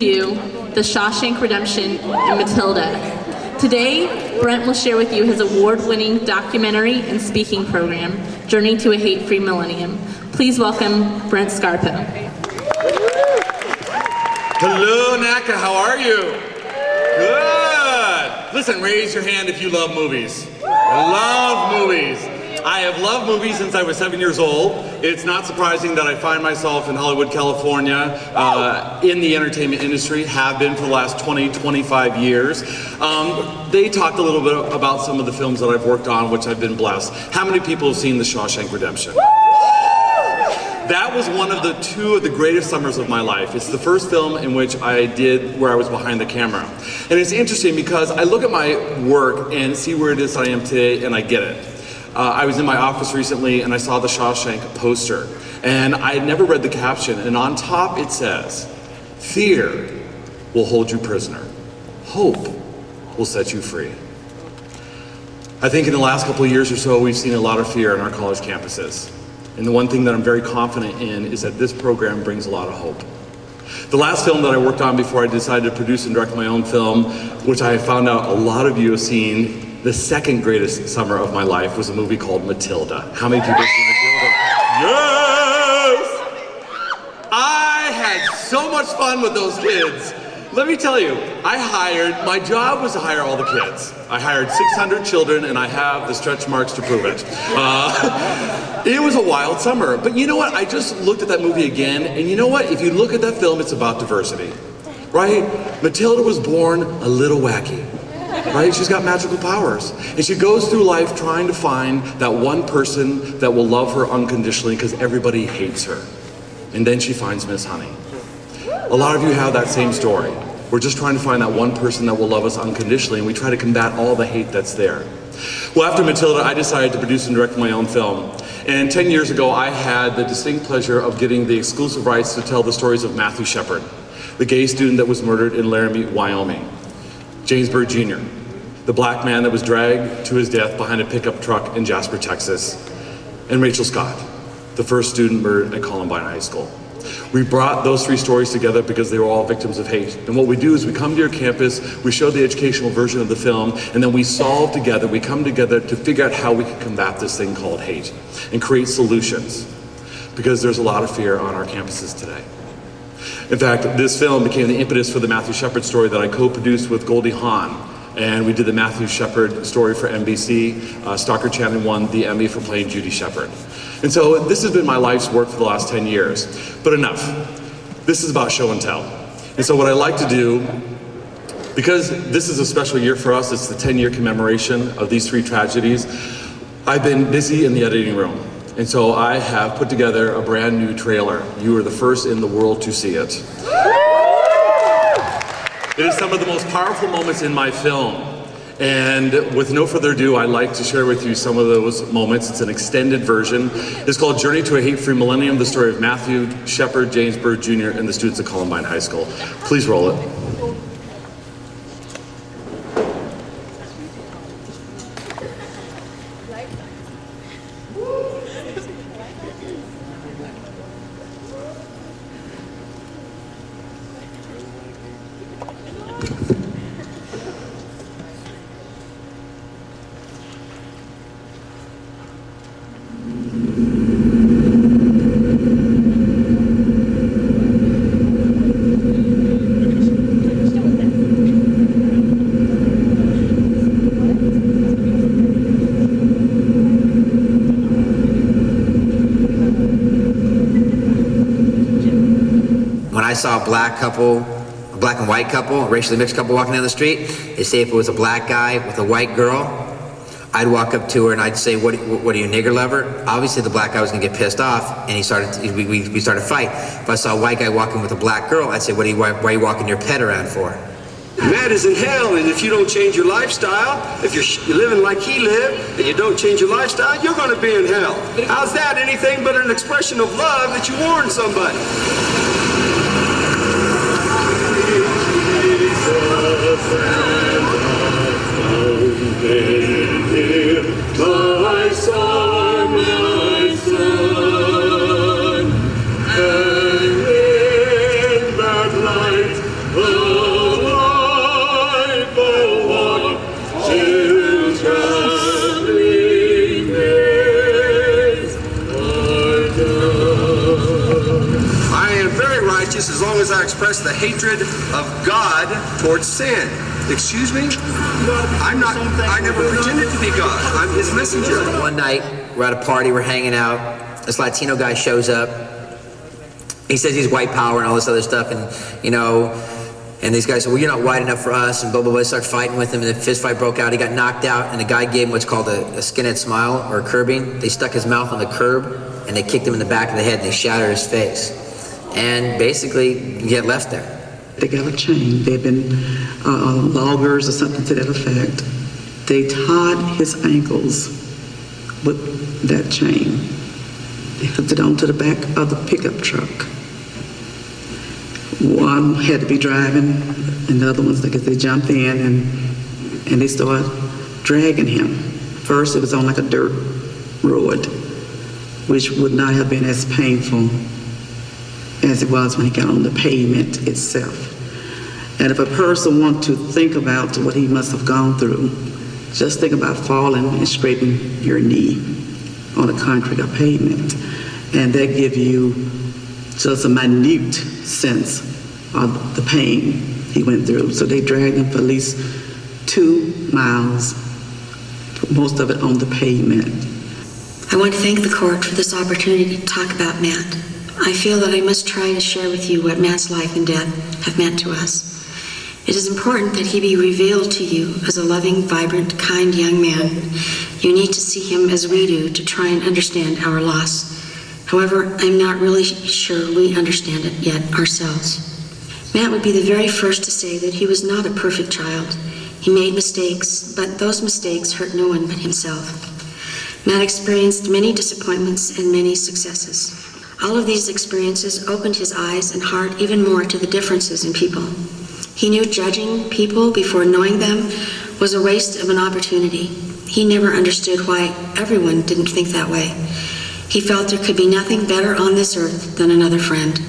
you The Shawshank Redemption and Matilda. Today, Brent will share with you his award-winning documentary and speaking program, Journey to a Hate-Free Millennium. Please welcome Brent Scarpo. Hello, NACA, how are you? Good. Listen, raise your hand if you love movies. I love movies. I have loved movies since I was 7 years old. It's not surprising that I find myself in Hollywood, California, in the entertainment industry, have been for the last 20, 25 years. They talked a little bit about some of the films that I've worked on, which I've been blessed. How many people have seen The Shawshank Redemption? That was one of two of the greatest summers of my life. It's the first film in which I did where I was behind the camera. And it's interesting because I look at my work and see where it is I am today, and I get it. I was in my office recently and I saw the Shawshank poster, and I had never read the caption, and on top it says, "Fear will hold you prisoner. Hope will set you free." I think in the last couple of years or so, we've seen a lot of fear on our college campuses. And the one thing that I'm very confident in is that this program brings a lot of hope. The last film that I worked on before I decided to produce and direct my own film, which I found out a lot of you have seen, the second greatest summer of my life, was a movie called Matilda. How many people have seen Matilda? Yes! I had so much fun with those kids. Let me tell you, my job was to hire all the kids. I hired 600 children, and I have the stretch marks to prove it. It was a wild summer, but you know what? I just looked at that movie again, and you know what? If you look at that film, it's about diversity, right? Matilda was born a little wacky, right? She's got magical powers, and she goes through life trying to find that one person that will love her unconditionally because everybody hates her. And then she finds Miss Honey. A lot of you have that same story. We're just trying to find that one person that will love us unconditionally, and we try to combat all the hate that's there. Well, after Matilda, I decided to produce and direct my own film. And 10 years ago, I had the distinct pleasure of getting the exclusive rights to tell the stories of Matthew Shepard, the gay student that was murdered in Laramie, Wyoming. James Byrd Jr., the black man that was dragged to his death behind a pickup truck in Jasper, Texas. And Rachel Scott, the first student murdered at Columbine High School. We brought those three stories together because they were all victims of hate. And what we do is we come to your campus, we show the educational version of the film, and then we solve together, we come together to figure out how we can combat this thing called hate and create solutions. Because there's a lot of fear on our campuses today. In fact, this film became the impetus for the Matthew Shepard story that I co-produced with Goldie Hawn. And we did the Matthew Shepard story for NBC. Stockard Channing won the Emmy for playing Judy Shepard. And so this has been my life's work for the last 10 years. But enough. This is about show and tell. And so what I like to do, because this is a special year for us, it's the 10-year commemoration of these three tragedies, I've been busy in the editing room. And so I have put together a brand new trailer. You are the first in the world to see it. It is some of the most powerful moments in my film. And with no further ado, I'd like to share with you some of those moments. It's an extended version. It's called Journey to a Hate-Free Millennium, the story of Matthew Shepard, James Byrd Jr., and the students at Columbine High School. Please roll it. I saw a black and white couple, a racially mixed couple walking down the street. They say if it was a black guy with a white girl, I'd walk up to her and I'd say, what are you, a nigger lover? Obviously the black guy was gonna get pissed off, and we started a fight. If I saw a white guy walking with a black girl, I'd say, why are you walking your pet around for? Man is in hell, and if you don't change your lifestyle, if you're living like he lived, and you don't change your lifestyle, you're gonna be in hell. How's that anything but an expression of love that you warn somebody? My son, and in that light express the hatred of God towards sin. Excuse me? I never pretended to be God. I'm his messenger. One night, we're at a party, we're hanging out. This Latino guy shows up. He says he's white power and all this other stuff, and and these guys said, well, you're not white enough for us, and blah, blah, blah. They started fighting with him, and the fist fight broke out. He got knocked out, and the guy gave him what's called a skinhead smile, or a curbing. They stuck his mouth on the curb, and they kicked him in the back of the head, and they shattered his face. And basically, he got left there. They got a chain. They've been loggers or something to that effect. They tied his ankles with that chain. They hooked it onto the back of the pickup truck. One had to be driving, and the other ones, I guess they jumped in and they started dragging him. First, it was on like a dirt road, which would not have been as painful as it was when he got on the pavement itself. And if a person wants to think about what he must have gone through, just think about falling and scraping your knee on a concrete or pavement. And that gives you just a minute sense of the pain he went through. So they dragged him for at least 2 miles, most of it on the pavement. I want to thank the court for this opportunity to talk about Matt. I feel that I must try to share with you what Matt's life and death have meant to us. It is important that he be revealed to you as a loving, vibrant, kind young man. You need to see him as we do to try and understand our loss. However, I'm not really sure we understand it yet ourselves. Matt would be the very first to say that he was not a perfect child. He made mistakes, but those mistakes hurt no one but himself. Matt experienced many disappointments and many successes. All of these experiences opened his eyes and heart even more to the differences in people. He knew judging people before knowing them was a waste of an opportunity. He never understood why everyone didn't think that way. He felt there could be nothing better on this earth than another friend.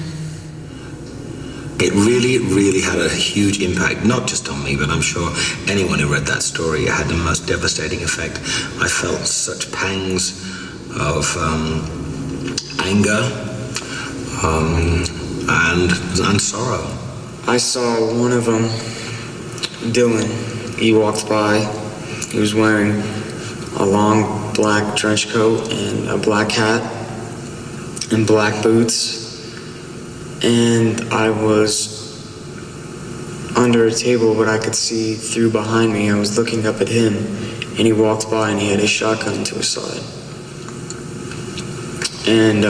It really, really had a huge impact, not just on me, but I'm sure anyone who read that story, it had the most devastating effect. I felt such pangs of anger and sorrow. I saw one of them, Dylan. He walked by. He was wearing a long black trench coat and a black hat and black boots. And I was under a table, but I could see through behind me. I was looking up at him, and he walked by and he had his shotgun to his side. And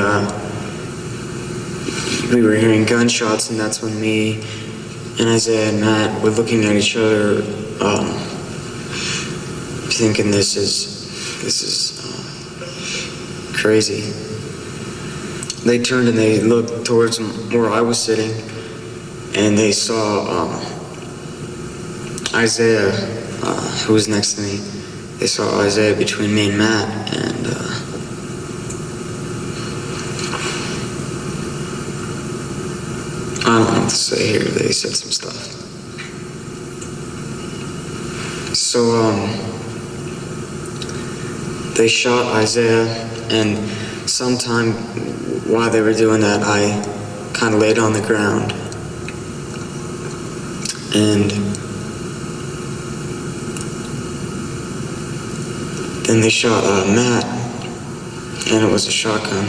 we were hearing gunshots, and that's when me and Isaiah and Matt were looking at each other, thinking this is crazy. They turned and they looked towards where I was sitting, and they saw Isaiah, who was next to me. They saw Isaiah between me and Matt, and I don't know what to say here. They said some stuff. So they shot Isaiah, and sometime while they were doing that, I kind of laid on the ground. And then they shot Matt, and it was a shotgun.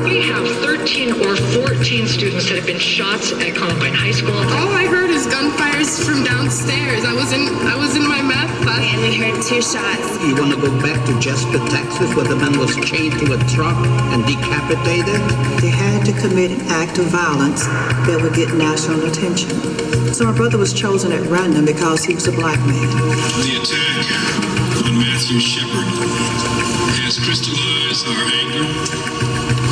We have 13 or 14 students that have been shot at Columbine High School. All I heard is gunfires from downstairs. I was in my math class. And we heard 2 shots. You want to go back to Jasper, Texas, where the man was chained to a truck and decapitated? They had to commit an act of violence that would get national attention. So my brother was chosen at random because he was a black man. The attack on Matthew Shepard has crystallized our anger,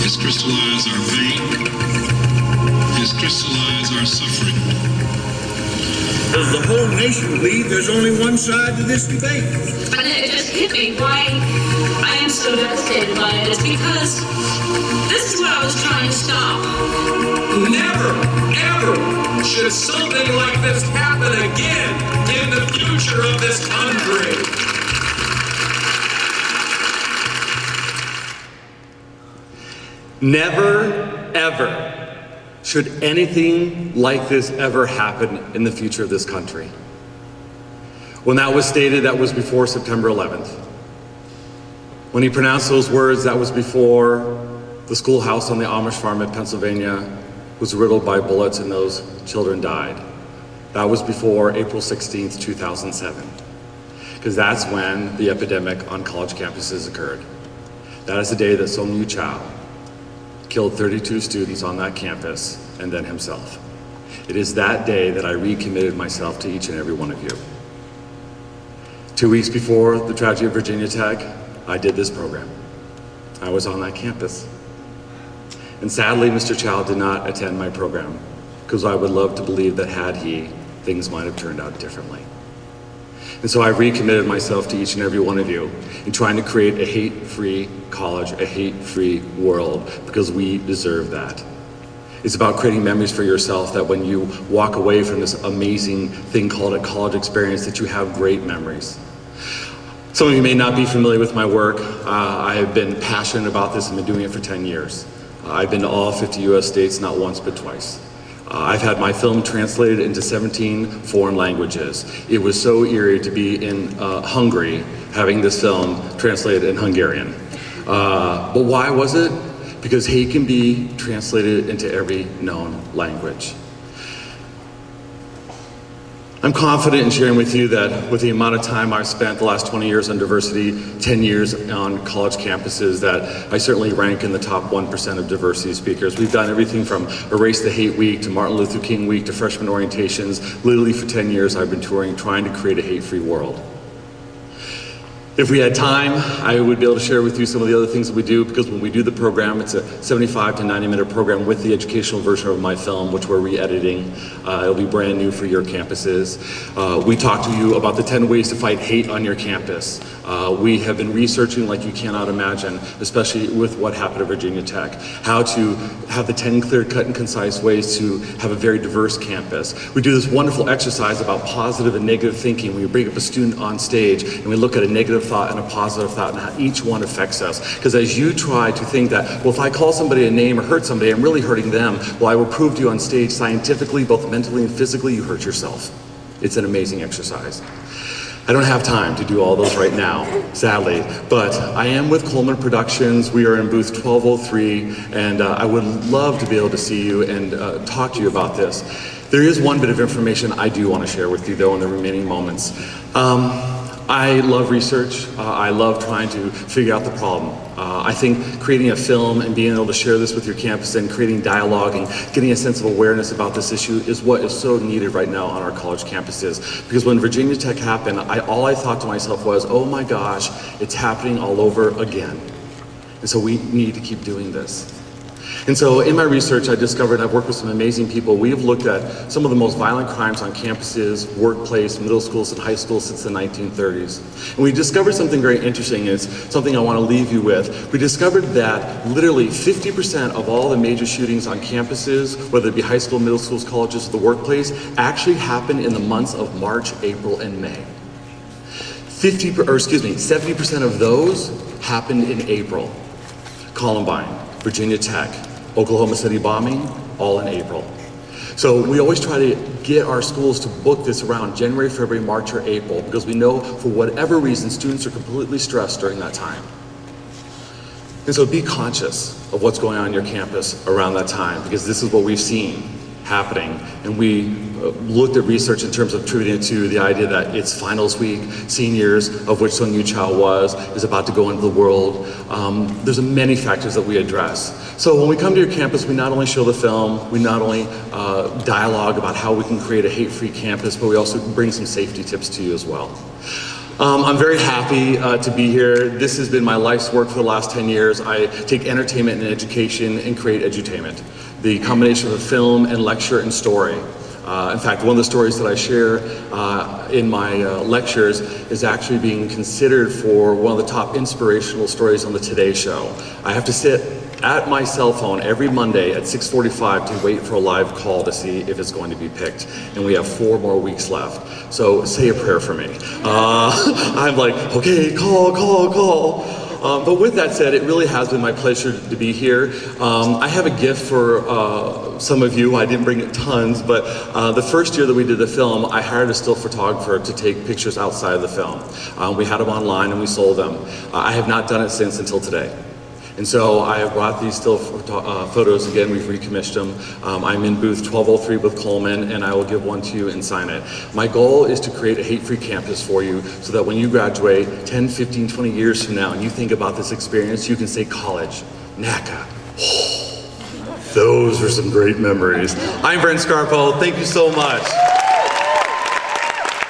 has crystallized our pain, has crystallized our suffering. Does the whole nation believe there's only one side to this debate? And it just hit me why I am so devastated by it. It's because this is what I was trying to stop. Never, ever should something like this happen again in the future of this country. Never, ever should anything like this ever happen in the future of this country. When that was stated, that was before September 11th. When he pronounced those words, that was before the schoolhouse on the Amish farm in Pennsylvania was riddled by bullets and those children died. That was before April 16th, 2007. Because that's when the epidemic on college campuses occurred. That is the day that Song Yu Chao killed 32 students on that campus and then himself. It is that day that I recommitted myself to each and every one of you. 2 weeks before the tragedy of Virginia Tech, I did this program. I was on that campus. And sadly, Mr. Chao did not attend my program because I would love to believe that had he, things might have turned out differently. And so I recommitted myself to each and every one of you in trying to create a hate-free college, a hate-free world, because we deserve that. It's about creating memories for yourself that when you walk away from this amazing thing called a college experience, that you have great memories. Some of you may not be familiar with my work. I have been passionate about this and been doing it for 10 years. I've been to all 50 US states, not once but twice. I've had my film translated into 17 foreign languages. It was so eerie to be in Hungary having this film translated in Hungarian. But why was it? Because hate can be translated into every known language. I'm confident in sharing with you that with the amount of time I've spent the last 20 years on diversity, 10 years on college campuses, that I certainly rank in the top 1% of diversity speakers. We've done everything from Erase the Hate Week to Martin Luther King Week to freshman orientations. Literally for 10 years I've been touring, trying to create a hate-free world. If we had time, I would be able to share with you some of the other things that we do, because when we do the program, it's a 75 to 90-minute program with the educational version of my film, which we're re-editing. It'll be brand new for your campuses. We talk to you about the 10 ways to fight hate on your campus. We have been researching like you cannot imagine, especially with what happened at Virginia Tech, how to have the 10 clear-cut and concise ways to have a very diverse campus. We do this wonderful exercise about positive and negative thinking. We bring up a student on stage and we look at a negative thought and a positive thought and how each one affects us. Because as you try to think that, well, if I call somebody a name or hurt somebody, I'm really hurting them, well, I will prove to you on stage scientifically, both mentally and physically, you hurt yourself. It's an amazing exercise. I don't have time to do all those right now, sadly, but I am with Coleman Productions. We are in booth 1203, and I would love to be able to see you and talk to you about this. There is one bit of information I do want to share with you, though, in the remaining moments. I love research. I love trying to figure out the problem. I think creating a film and being able to share this with your campus and creating dialogue and getting a sense of awareness about this issue is what is so needed right now on our college campuses. Because when Virginia Tech happened, all I thought to myself was, oh my gosh, it's happening all over again. And so we need to keep doing this. And so in my research, I discovered, I've worked with some amazing people, we have looked at some of the most violent crimes on campuses, workplace, middle schools, and high schools since the 1930s. And we discovered something very interesting, and it's something I want to leave you with. We discovered that literally 50% of all the major shootings on campuses, whether it be high school, middle schools, colleges, or the workplace, actually happen in the months of March, April, and May. 70% of those happened in April. Columbine, Virginia Tech, Oklahoma City bombing, all in April. So we always try to get our schools to book this around January, February, March, or April, because we know for whatever reason, students are completely stressed during that time. And so be conscious of what's going on your campus around that time, because this is what we've seen happening. And we looked at research in terms of attributing it to the idea that it's finals week, seniors, of which Song Yu Chao is about to go into the world. There's many factors that we address. So when we come to your campus, we not only show the film, we not only dialogue about how we can create a hate-free campus, but we also bring some safety tips to you as well. I'm very happy to be here. This has been my life's work for the last 10 years. I take entertainment and education and create edutainment. The combination of a film and lecture and story. In fact, one of the stories that I share in my lectures is actually being considered for one of the top inspirational stories on the Today Show. I have to sit at my cell phone every Monday at 6:45 to wait for a live call to see if it's going to be picked. And we have 4 more weeks left. So say a prayer for me. I'm like, okay, call. But with that said, it really has been my pleasure to be here. I have a gift for some of you. I didn't bring it tons, but the first year that we did the film, I hired a still photographer to take pictures outside of the film. We had them online and we sold them. I have not done it since until today. And so I have brought these still photos again. We've recommissioned them. I'm in booth 1203 with Coleman, and I will give one to you and sign it. My goal is to create a hate-free campus for you so that when you graduate 10, 15, 20 years from now and you think about this experience, you can say college, NACA. Those are some great memories. I'm Brent Scarpo. Thank you so much.